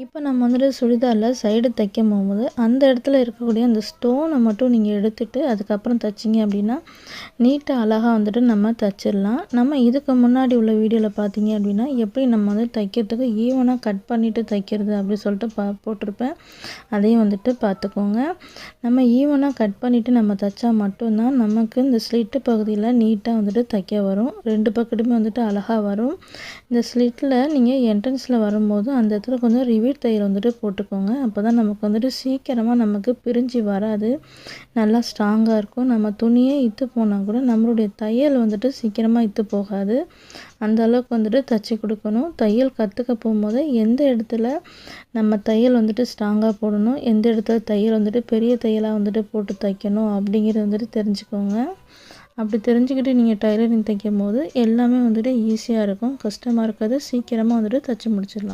இப்போ நம்ம வந்துட்டு சுடிதாரில் சைடு தைக்கும் போகும்போது அந்த இடத்துல இருக்கக்கூடிய அந்த ஸ்டோனை மட்டும் நீங்கள் எடுத்துகிட்டு அதுக்கப்புறம் தைச்சிங்க அப்படின்னா நீட்டாக அழகாக வந்துட்டு நம்ம தைச்சிடலாம். நம்ம இதுக்கு முன்னாடி உள்ள வீடியோவில் பார்த்தீங்க அப்படின்னா எப்படி நம்ம வந்து தைக்கிறதுக்கு ஈவனாக கட் பண்ணிவிட்டு தைக்கிறது அப்படி சொல்லிட்டு போட்டிருப்பேன். அதையும் வந்துட்டு பார்த்துக்கோங்க. நம்ம ஈவனாக கட் பண்ணிவிட்டு நம்ம தைச்சா மட்டும்தான் நமக்கு இந்த ஸ்லிட்டு பகுதியில் நீட்டாக வந்துட்டு தைக்க வரும். 2 பக்கத்துமே வந்துட்டு அழகாக வரும். இந்த ஸ்லிட்டில் நீங்கள் என்ட்ரன்ஸில் வரும்போது அந்த இடத்துல கொஞ்சம் ரிவீட் தையல் வந்துட்டு போட்டுக்கோங்க. அப்போ தான் நமக்கு வந்துட்டு சீக்கிரமாக நமக்கு பிரிஞ்சு வராது, நல்லா ஸ்ட்ராங்காக இருக்கும். நம்ம துணியே இத்து போனால் கூட நம்மளுடைய தையல் வந்துட்டு சீக்கிரமாக இத்து போகாது. அந்த அளவுக்கு வந்துட்டு தைச்சி கொடுக்கணும். தையல் கற்றுக்க போகும்போது எந்த இடத்துல நம்ம தையல் வந்துட்டு ஸ்ட்ராங்காக போடணும், எந்த இடத்துல தையல் வந்துட்டு பெரிய தையலாக வந்துட்டு போட்டு தைக்கணும் அப்படிங்கிறது வந்துட்டு தெரிஞ்சுக்கோங்க. அப்படி தெரிஞ்சுக்கிட்டு நீங்கள் டைலரிங் தைக்கும் போது எல்லாமே வந்துட்டு ஈஸியாக இருக்கும். கஷ்டமாக இருக்காது. சீக்கிரமாக வந்துட்டு தைச்சி முடிச்சிடலாம்.